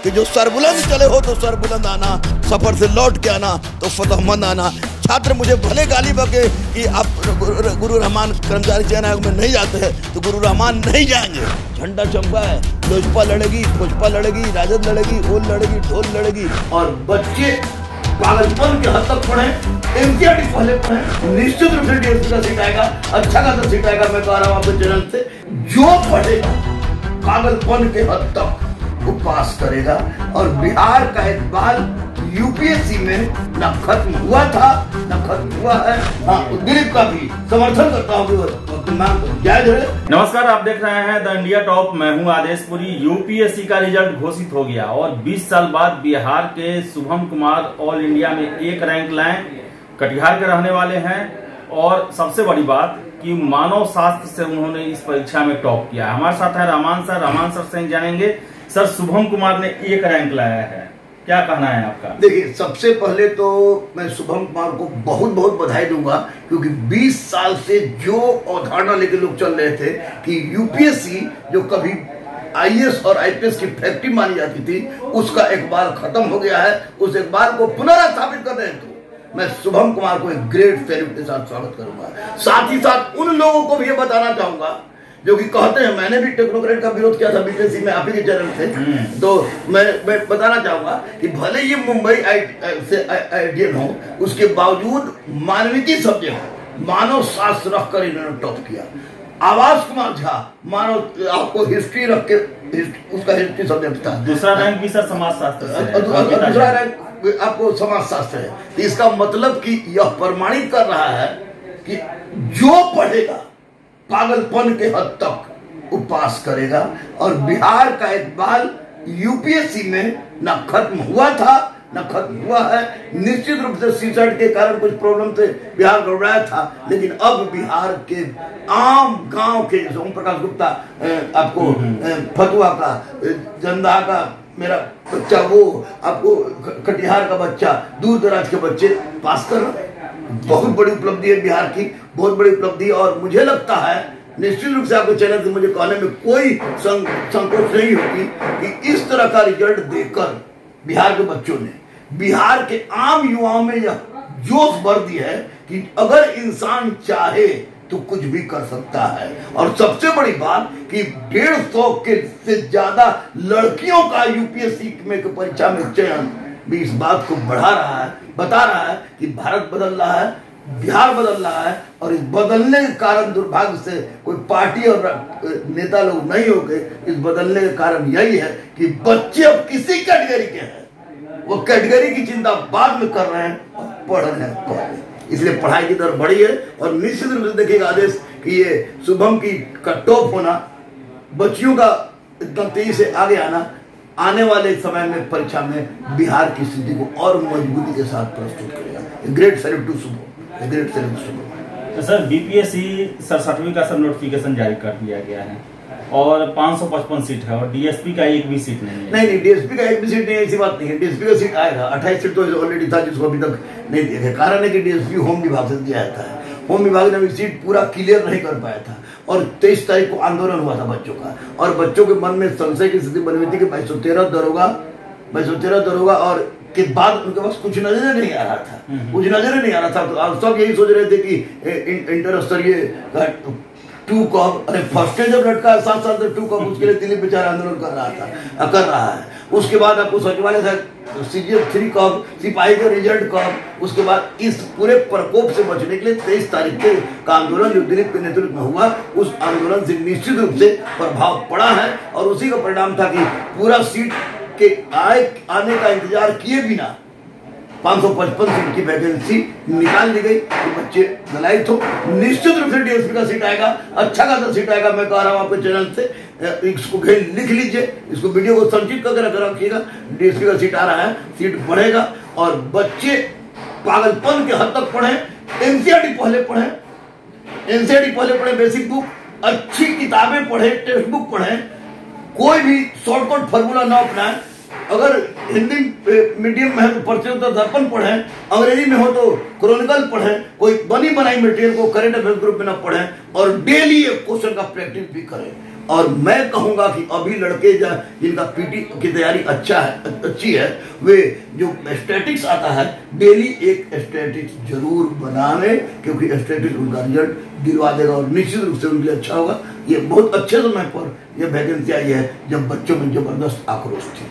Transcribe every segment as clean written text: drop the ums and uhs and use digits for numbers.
कि जो सरबुलंद चले हो तो सरबुलंद आना, सफर से लौट के आना तो फतहमंद आना। छात्र मुझे भले गाली बके कि आप गुरु रहमान कर्मचारी चयन आयोग में नहीं जाते हैं, तो गुरु रहमान नहीं जाएंगे। झंडा चमका है, लोजपा लड़ेगी, खोजपा लड़ेगी, राजद लड़ेगी, ओल लड़ेगी, ढोल लड़ेगी। और बच्चे पागलपन के हद तक पढ़े, एनसीईआरटी पहले पढ़े, निश्चित रूप से डीएसपी का सीट आएगा, अच्छा खासा सीट आएगा। मैं कह रहा हूँ आपके चैनल से, जो पढ़ेगा पागलपन के हद तक वो पास करेगा। और बिहार का एक बाल यूपीएससी में न खत्म हुआ था न खत्म हुआ है। दिलीप का भी समर्थन करता हूँ, जायज है। नमस्कार, आप देख रहे हैं द इंडिया टॉप। मैं हूं आदेशपुरी। यूपीएससी का रिजल्ट घोषित हो गया और 20 साल बाद बिहार के शुभम कुमार ऑल इंडिया में 1 रैंक लाए। कटिहार के रहने वाले हैं और सबसे बड़ी बात कि मानव शास्त्र से उन्होंने इस परीक्षा में टॉप किया। हमारे साथ है रहमान सर से जानेंगे। सर, शुभम कुमार ने 1 रैंक लाया है, क्या कहना है आपका? देखिए, सबसे पहले तो मैं शुभम कुमार को बहुत बहुत बधाई दूंगा, क्योंकि 20 साल से जो अवधारणा लेकर लोग चल रहे थे कि यूपीएससी जो कभी आईएएस और आईपीएस की फैक्ट्री मानी जाती थी, उसका एक बार खत्म हो गया है। उस एक बार को पुनर्स्थापित कर रहे हैं। तो मैं शुभम कुमार को एक ग्रेट सैल्यूट के साथ स्वागत करूंगा। साथ ही साथ उन लोगों को भी ये बताना चाहूंगा जो कि कहते हैं, मैंने भी टेक्नोक्रेट का विरोध किया था बीपीएससी में, आप ही के चैनल से। तो मैं बताना चाहूंगा कि भले ये मुंबई से आईआईएम हो, उसके बावजूद मानविकी सब्जेक्ट मानव शास्त्र रखकर इन्होंने टॉप किया। आवास कुमार झा मानव आपको हिस्ट्री रख के, उसका हिस्ट्री सब्जेक्ट था। दूसरा रैंक भी सर समाज शास्त्र से, दूसरा रैंक आपको समाज शास्त्र है। तो इसका मतलब कि यह प्रमाणित कर रहा है कि जो पढ़ेगा पागलपन के हद तक वो पास करेगा। और बिहार का एक बाल यूपीएससी में न खत्म हुआ था न खत्म हुआ है। निश्चित रूप से सीसेट के कारण कुछ प्रॉब्लम से बिहार गड़बड़ाया था, लेकिन अब बिहार के आम गांव के, जैसे ओम प्रकाश गुप्ता आपको फतुआ का, जंदा का मेरा बच्चा, वो आपको कटिहार का बच्चा, दूर दराज के बच्चे पास कर रहे हैं। बहुत बड़ी उपलब्धि है बिहार की, बहुत बड़ी उपलब्धि। और मुझे लगता है निश्चित रूप से आपके चैनल से मुझे कहने में कोई संकोच नहीं होगी कि इस तरह का रिजल्ट देकर बिहार के बच्चों ने, बिहार के आम युवाओं में यह जोश भर दिया है कि अगर इंसान चाहे तो कुछ भी कर सकता है। और सबसे बड़ी बात कि 150 के से ज्यादा लड़कियों का यूपीएससी में परीक्षा में चयन भी इस बात को बढ़ा रहा है, बता रहा है कि भारत बदल रहा है, बिहार बदल रहा है। और इस बदलने के कारण दुर्भाग्य से कोई पार्टी और नेता लोग नहीं हो गए। इस बदलने के कारण यही है कि बच्चे अब किसी कैटेगरी के हैं, वो कैटेगरी की चिंता बाद में कर रहे हैं और पढ़ रहे हैं पहले। इसलिए पढ़ाई की दर बढ़ी है। और निश्चित रूप से देखिएगा आदेश कि ये शुभम की का टॉप होना, बच्चियों का इतना तेजी से आगे आना, आने वाले समय में परीक्षा में बिहार की स्थिति को और मजबूती के साथ प्रस्तुत करेगा। Great salute to Shubham, great salute to Shubham. तो सर, बीपीएससी 67वीं का सब नोटिफिकेशन जारी कर दिया गया है और 555 सीट है और डीएसपी का एक भी सीट नहीं है। नहीं, डीएसपी का एक भी सीट नहीं है, ऐसी बात नहीं है। डीएसपी का सीट आएगा, 28 सीट तो ऑलरेडी था, जिसको अभी तक नहीं दिया गया। कारण है कि डीएसपी होम विभाग से दिया जाता है। होम विभाग ने सीट पूरा क्लियर नहीं कर पाया था और 23 तारीख को आंदोलन हुआ था बच्चों का। और बच्चों के मन में संशय की स्थिति बनी हुई थी कि 213 दरोगा और के बाद उनके पास कुछ नजर नहीं आ रहा था, कुछ नजर नहीं आ रहा था। तो आप सब यही सोच रहे थे कि इंटर स्तरीय 2 कॉप, अरे फर्स्ट जब लटका 7 साल से 2 कॉप, उसके लिए दिल्ली बेचारा आंदोलन कर रहा है। उसके बाद आपको सचिवालय था सीजीएफ 3 कॉप, सिपाही का रिजल्ट कॉप। उसके बाद इस पूरे प्रकोप से बचने के लिए 23 तारीख का आंदोलन जो दिलीप के नेतृत्व में हुआ, उस आंदोलन से निश्चित रूप से प्रभाव पड़ा है। और उसी का परिणाम था कि पूरा सीट के आने का इंतजार किए बिना 555 सीट की वैकेंसी निकाल दी गई। तो बच्चे दलाइत हो, निश्चित रूप से डीएसपी का सीट आएगा, अच्छा खासा सीट आएगा। मैं कह रहा हूं आपके चैनल से, इसको लिख लीजिए, इसको वीडियो को संचित करके रखिएगा। डीएसपी का सीट आ रहा है, सीट बढ़ेगा। और बच्चे पागलपन के हद तक पढ़े, एनसीईआरटी पहले पढ़े, बेसिक बुक, अच्छी किताबें पढ़े, टेक्स्ट बुक पढ़े, कोई भी शॉर्टकट फॉर्मूला ना अपनाए। अगर हिंदी मीडियम में है तो परिचय दर्पण पढ़े, अंग्रेजी में हो तो क्रॉनिकल पढ़े, कोई बनी बनाई मटेरियल को करंट अफेयर ग्रुप में ना पढ़े। और डेली एक क्वेश्चन का प्रैक्टिस भी करें। और मैं कहूंगा कि अभी लड़के जिनका पीटी की तैयारी अच्छी है, वे जो स्टैटिक्स आता है डेली एक स्टैटिक्स जरूर बनावे, क्योंकि स्टैटिक्स उनका रिजल्ट दिलवा देगा और निश्चित रूप से उनके लिए अच्छा होगा। ये बहुत अच्छे समय पर यह वैकेंसी आई है जब बच्चों में जबरदस्त आक्रोश थी।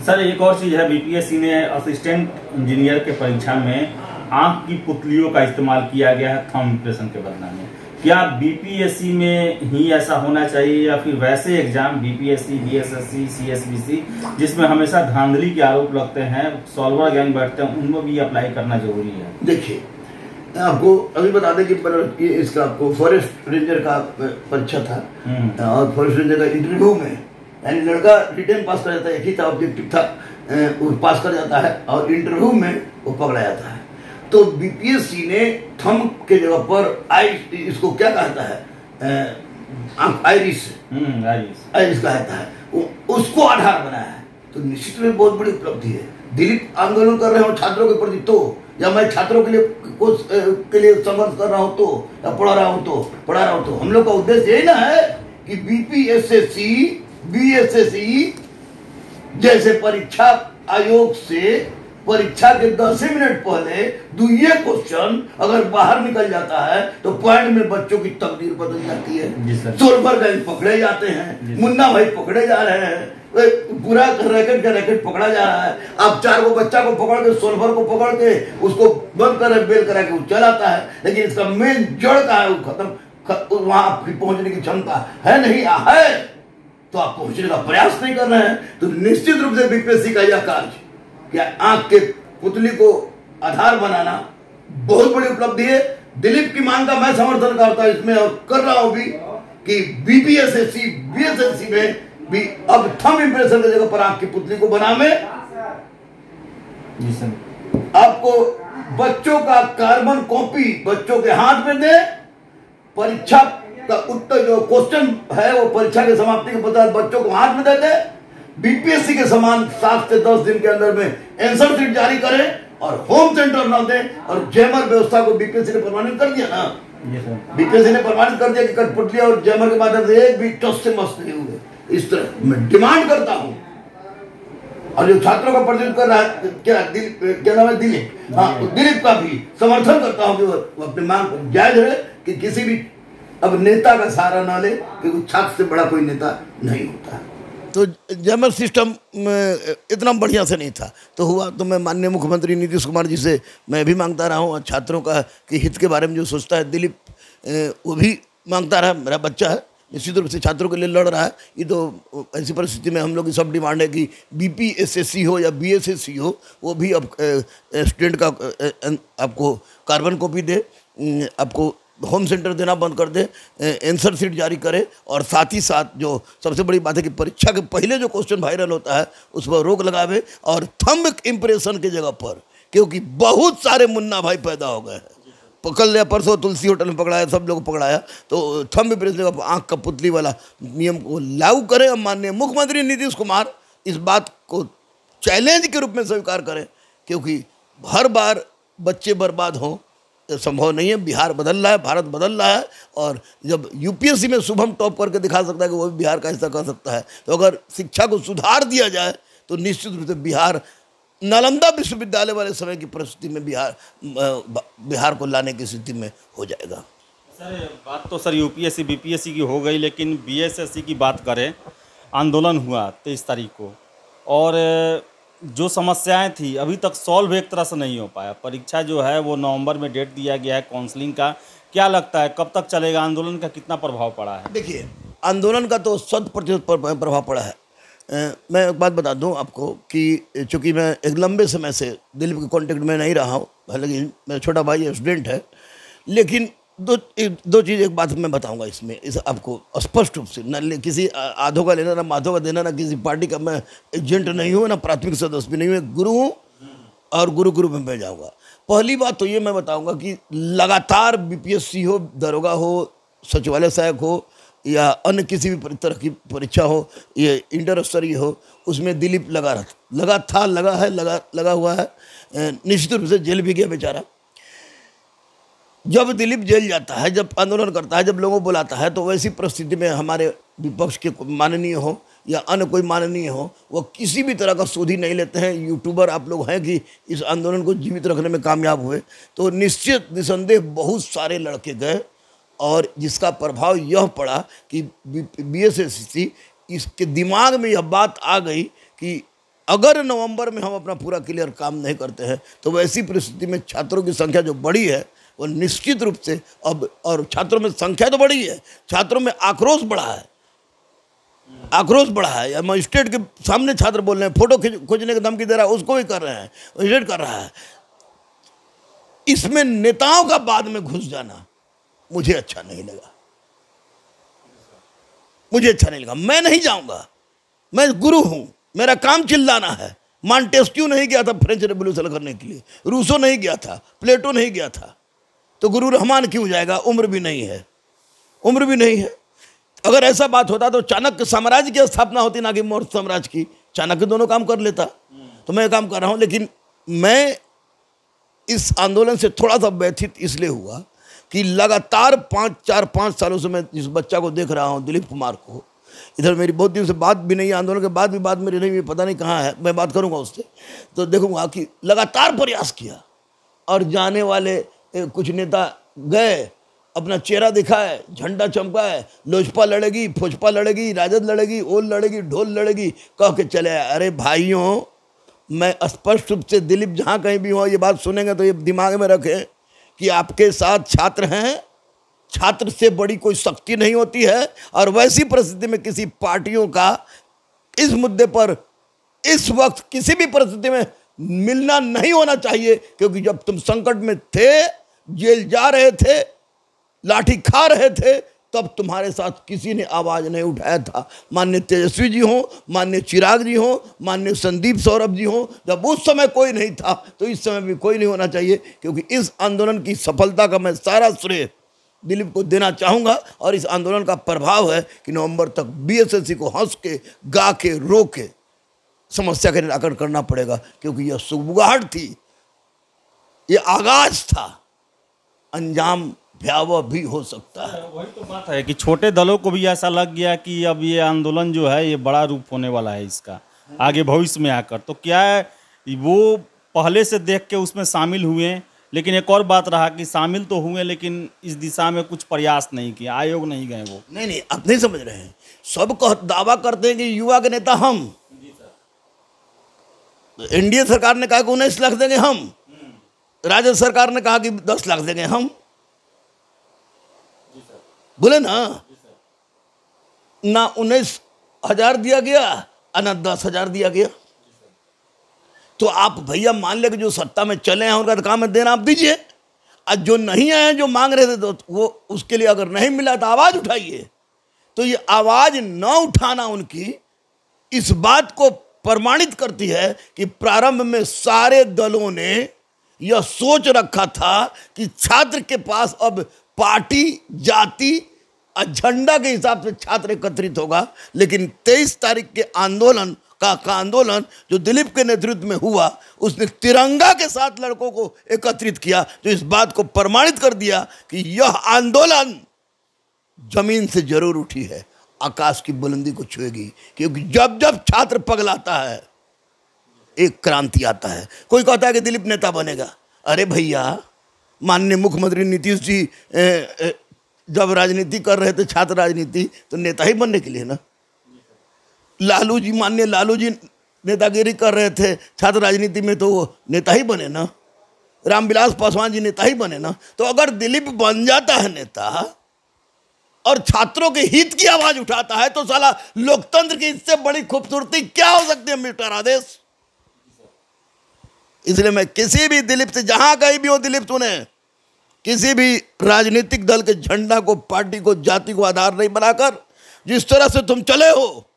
सर एक और चीज है, बीपीएससी ने असिस्टेंट इंजीनियर के परीक्षा में आंख की पुतलियों का इस्तेमाल किया गया है थंब इम्प्रेशन के बदला में। क्या बीपीएससी में ही ऐसा होना चाहिए या फिर वैसे एग्जाम बीपीएससी, बीएसएससी, सीएसबीसी जिसमें हमेशा धांधली के आरोप लगते हैं, सॉल्वर गैंग बैठते हैं, उनमें भी अप्लाई करना जरूरी है? देखिए, आपको अभी बता दें कि इसका आपको फॉरेस्ट रेंजर का परीक्षा था और फॉरेस्ट रेंजर का इंटरव्यू में यानी लड़का रिटर्न पास कर जाता है, एक ही था ऑब्जेक्टिव था, वो पास कर जाता है और इंटरव्यू में वो पकड़ा जाता है। तो बीपीएससी ने थंब के जगह पर इसको क्या कहता है, आइरिस कहता है, उसको आधार बनाया है। तो निश्चित में बहुत बड़ी उपलब्धि है। दिलीप आंदोलन कर रहे हो छात्रों के प्रति तो, या मैं छात्रों के लिए संघर्ष कर रहा हूं तो, या पढ़ा रहा हूं तो हम लोग का उद्देश्य यही ना है कि बीपीएससी, बीएसएससी जैसे परीक्षा आयोग से परीक्षा के 10 मिनट पहले दुइये क्वेश्चन अगर बाहर निकल जाता है तो पॉइंट में बच्चों की तकदीर बदल जाती है। सोलवर गैंग पकड़े जाते हैं, मुन्ना भाई पकड़े जा रहे हैं, पूरा रैकेट का रैकेट पकड़ा जा रहा है। आप 4 को बच्चा को पकड़ के, सोलवर को पकड़ के उसको बंद करे बेल करा के वो चलाता है, लेकिन इसका मेन जड़ का है वो खत्म, वहां आपकी पहुंचने की क्षमता है नहीं है तो आप पहुंचने का प्रयास नहीं कर रहे हैं। तो निश्चित रूप से बीपीएससी का यह कार्य क्या आंख के पुतली को आधार बनाना बहुत बड़ी उपलब्धि है। दिलीप की मांग का मैं समर्थन करता हूं इसमें और कर रहा हूं भी कि बीपीएससी, बीएसएससी में भी अब थंब इंप्रेशन की जगह पर आंख की पुतली को बनावे। आपको बच्चों का कार्बन कॉपी बच्चों के हाथ में दे, परीक्षा का उत्तर जो क्वेश्चन है वो परीक्षा के समाप्ति के पश्चात बच्चों को हाथ में दे दे। बीपीएससी के समान 7 से 10 दिन के अंदर में आंसर शीट जारी करें और होम सेंटर न दे। और जैमर व्यवस्था को बीपीएससी ने प्रमाणित कर दिया ना, बीपीएससी ने प्रमाणित कर दिया कि कठपुतली और जैमर के माध्यम से एक भी टस से मस्त नहीं हुए। इस तरह मैं डिमांड करता हूं और जो छात्रों का प्रतिनिधित्व कर रहा है क्या नाम है, दिलीप, हाँ, दिलीप का भी समर्थन करता हूं कि वो अपनी मांग को जायज रहे कि किसी भी अब नेता का सहारा ना ले, क्योंकि छात्र से बड़ा कोई नेता नहीं होता। तो जैमर सिस्टम इतना बढ़िया से नहीं था तो हुआ, तो मैं माननीय मुख्यमंत्री नीतीश कुमार जी से मैं भी मांगता रहा हूँ और छात्रों का कि हित के बारे में जो सोचता है दिलीप वो भी मांगता रहा। मेरा बच्चा है, निश्चित रूप से छात्रों के लिए लड़ रहा है। ये तो ऐसी परिस्थिति में हम लोग की सब डिमांड है कि बीपीएसएससी हो या बीएसएससी हो वो भी अब स्टूडेंट का आपको कार्बन कॉपी दे, आपको होम सेंटर देना बंद कर दे, आंसर शीट जारी करे और साथ ही साथ जो सबसे बड़ी बात है कि परीक्षा के पहले जो क्वेश्चन वायरल होता है उस पर रोक लगावे और थंब इम्प्रेशन की जगह पर, क्योंकि बहुत सारे मुन्ना भाई पैदा हो गए हैं। पकड़ लिया परसों तुलसी होटल में पकड़ाया, सब लोग पकड़ाया, तो थंब इम्प्रेशन आंख का पुतली वाला नियम को लागू करें। और माननीय मुख्यमंत्री नीतीश कुमार इस बात को चैलेंज के रूप में स्वीकार करें, क्योंकि हर बार बच्चे बर्बाद हों संभव नहीं है। बिहार बदल रहा है, भारत बदल रहा है और जब यूपीएससी में शुभम टॉप करके दिखा सकता है कि वो भी बिहार का हिस्सा कर सकता है, तो अगर शिक्षा को सुधार दिया जाए तो निश्चित रूप से बिहार नालंदा विश्वविद्यालय वाले समय की परिस्थिति में बिहार को लाने की स्थिति में हो जाएगा। सर बात तो सर यूपीएससी बीपीएससी की हो गई, लेकिन बीएसएससी की बात करें, आंदोलन हुआ 23 तारीख को और जो समस्याएं थी अभी तक सॉल्व एक तरह से नहीं हो पाया। परीक्षा जो है वो नवंबर में डेट दिया गया है काउंसलिंग का, क्या लगता है कब तक चलेगा? आंदोलन का कितना प्रभाव पड़ा है? देखिए, आंदोलन का तो 100% प्रभाव पड़ा है। मैं एक बात बता दूं आपको कि चूँकि मैं एक लंबे समय से दिल्ली के कॉन्टेक्ट में नहीं रहा हूँ, हालांकि मेरा छोटा भाई स्टूडेंट है, लेकिन दो चीज़ एक बात मैं बताऊंगा इसमें, इस आपको स्पष्ट रूप से, न किसी आधो का लेना ना माधो का देना, ना किसी पार्टी का मैं एजेंट नहीं हूँ, ना प्राथमिक सदस्य भी नहीं हूँ, गुरु हूँ और गुरु में मैं जाऊँगा। पहली बात तो ये मैं बताऊंगा कि लगातार बीपीएससी हो, दरोगा हो, सचिवालय सहायक हो या अन्य किसी भी तरह की परीक्षा हो, ये इंटर स्तरीय हो, उसमें दिलीप लगा हुआ है। निश्चित रूप से जेल भी गया बेचारा। जब दिलीप जेल जाता है, जब आंदोलन करता है, जब लोगों को बुलाता है, तो वैसी परिस्थिति में हमारे विपक्ष के माननीय हो या अन्य कोई माननीय हो, वो किसी भी तरह का सोधी नहीं लेते हैं। यूट्यूबर आप लोग हैं कि इस आंदोलन को जीवित रखने में कामयाब हुए, तो निश्चित निसंदेह बहुत सारे लड़के गए और जिसका प्रभाव यह पड़ा कि BSSC इसके दिमाग में यह बात आ गई कि अगर नवंबर में हम अपना पूरा क्लियर काम नहीं करते हैं तो वैसी परिस्थिति में छात्रों की संख्या जो बढ़ी है वो निश्चित रूप से अब, और छात्रों में संख्या तो बढ़ी है, छात्रों में आक्रोश बढ़ा है, आक्रोश बढ़ा है। या मजिस्ट्रेट के सामने छात्र बोल रहे हैं, फोटो खोजने की धमकी दे रहा है, उसको भी कर रहे हैं, मजिस्ट्रेट कर रहा है। इसमें नेताओं का बाद में घुस जाना मुझे अच्छा नहीं लगा, मुझे अच्छा नहीं लगा। मैं नहीं जाऊंगा, मैं गुरु हूं, मेरा काम चिल्लाना है। मॉन्टेस्क्यू नहीं गया था फ्रेंच रेवोल्यूशन करने के लिए, रूसो नहीं गया था, प्लेटो नहीं गया था, तो गुरु रहमान क्यों जाएगा? उम्र भी नहीं है, उम्र भी नहीं है। अगर ऐसा बात होता तो चाणक्य साम्राज्य की स्थापना होती, ना कि मौर्य साम्राज्य की। चाणक्य दोनों काम कर लेता, तो मैं काम कर रहा हूं। लेकिन मैं इस आंदोलन से थोड़ा सा व्यथित इसलिए हुआ कि लगातार 5 सालों से मैं जिस बच्चा को देख रहा हूं, दिलीप कुमार को, इधर मेरी बहुत दिन से बात भी नहीं है, आंदोलन के बाद भी बात मेरी नहीं हुई, पता नहीं कहाँ है, मैं बात करूंगा उससे, तो देखूंगा कि लगातार प्रयास किया और जाने वाले कुछ नेता गए, अपना चेहरा दिखाए, झंडा चमकाए, लोजपा लड़ेगी, फोजपा लड़ेगी, राजद लड़ेगी, ओल लड़ेगी, ढोल लड़ेगी, कह के चले आए। अरे भाइयों, मैं स्पष्ट रूप से, दिलीप जहाँ कहीं भी हो ये बात सुनेंगे तो ये दिमाग में रखें कि आपके साथ छात्र हैं, छात्र से बड़ी कोई शक्ति नहीं होती है। और वैसी परिस्थिति में किसी पार्टियों का इस मुद्दे पर इस वक्त किसी भी परिस्थिति में मिलना नहीं होना चाहिए, क्योंकि जब तुम संकट में थे, जेल जा रहे थे, लाठी खा रहे थे, तब तुम्हारे साथ किसी ने आवाज नहीं उठाया था। माननीय तेजस्वी जी हो, माननीय चिराग जी हो, माननीय संदीप सौरभ जी हो, जब उस समय कोई नहीं था तो इस समय भी कोई नहीं होना चाहिए, क्योंकि इस आंदोलन की सफलता का मैं सारा श्रेय दिलीप को देना चाहूँगा। और इस आंदोलन का प्रभाव है कि नवंबर तक BSSC को हंस के, गा के, रो के समस्या का निराकरण करना पड़ेगा, क्योंकि यह सुगबुगाहट थी, ये आगाज था, अंजाम भयावह भी हो सकता है। वही तो बात है कि छोटे दलों को भी ऐसा लग गया कि अब ये आंदोलन जो है ये बड़ा रूप होने वाला है इसका आगे भविष्य में आकर। तो क्या है, वो पहले से देख के उसमें शामिल हुए, लेकिन एक और बात रहा कि शामिल तो हुए लेकिन इस दिशा में कुछ प्रयास नहीं किया, आयोग नहीं गए वो। नहीं, आप नहीं समझ रहे हैं। सब दावा करते हैं कि युवा के नेता हम, एनडीए सरकार ने कहा कि 19 लाख देंगे हम, राज्य सरकार ने कहा कि 10 लाख देंगे हम, बोले ना 19,000 दिया गया और ना 10,000 दिया गया। तो आप भैया मान ले कि जो सत्ता में चले हैं उनका काम है देना, आप दीजिए। और जो नहीं आए, जो मांग रहे थे, तो वो उसके लिए अगर नहीं मिला तो आवाज उठाइए। तो ये आवाज न उठाना उनकी इस बात को प्रमाणित करती है कि प्रारंभ में सारे दलों ने यह सोच रखा था कि छात्र के पास अब पार्टी, जाति और झंडा के हिसाब से छात्र एकत्रित होगा। लेकिन 23 तारीख के आंदोलन का आंदोलन जो दिलीप के नेतृत्व में हुआ, उसने तिरंगा के साथ लड़कों को एकत्रित किया, जो इस बात को प्रमाणित कर दिया कि यह आंदोलन जमीन से जरूर उठी है, आकाश की बुलंदी को छुएगी। क्योंकि जब जब छात्र पगलाता है, एक क्रांति आता है। कोई कहता है कि दिलीप नेता बनेगा। अरे भैया, माननीय मुख्यमंत्री नीतीश जी जब राजनीति कर रहे थे, छात्र राजनीति, तो नेता ही बनने के लिए ना। लालू जी, माननीय लालू जी नेतागिरी कर रहे थे छात्र राजनीति में, तो वो नेता ही बने ना। रामविलास पासवान जी नेता ही बने ना। तो अगर दिलीप बन जाता है नेता और छात्रों के हित की आवाज उठाता है, तो साला लोकतंत्र की इससे बड़ी खूबसूरती क्या हो सकती है मिस्टर आदेश। इसलिए मैं किसी भी दिलीप से, जहां कहीं भी हो दिलीप, तूने किसी भी राजनीतिक दल के झंडा को, पार्टी को, जाति को आधार नहीं बनाकर जिस तरह से तुम चले हो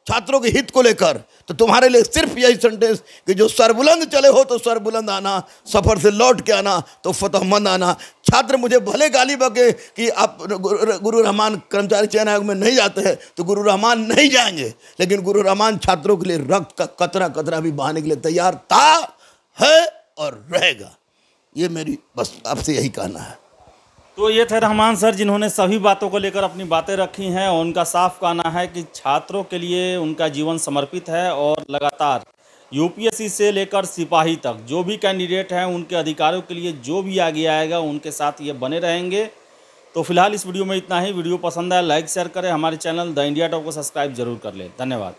छात्रों के हित को लेकर, तो तुम्हारे लिए सिर्फ यही सेंटेंस कि जो सरबुलंद चले हो तो सरबुलंद आना, सफर से लौट के आना तो फतहमंद आना। छात्र मुझे भले गाली बके कि आप गुरु रहमान कर्मचारी चयन आयोग में नहीं जाते हैं, तो गुरु रहमान नहीं जाएंगे, लेकिन गुरु रहमान छात्रों के लिए रक्त का कतरा कतरा भी बहाने के लिए तैयार था, है और रहेगा। ये मेरी बस आपसे यही कहना है। तो ये थे रहमान सर, जिन्होंने सभी बातों को लेकर अपनी बातें रखी हैं और उनका साफ कहना है कि छात्रों के लिए उनका जीवन समर्पित है और लगातार यूपीएससी से लेकर सिपाही तक जो भी कैंडिडेट हैं उनके अधिकारों के लिए जो भी आगे आएगा उनके साथ ये बने रहेंगे। तो फिलहाल इस वीडियो में इतना ही। वीडियो पसंद आया लाइक शेयर करें, हमारे चैनल द इंडिया टॉप को सब्सक्राइब जरूर कर लें। धन्यवाद।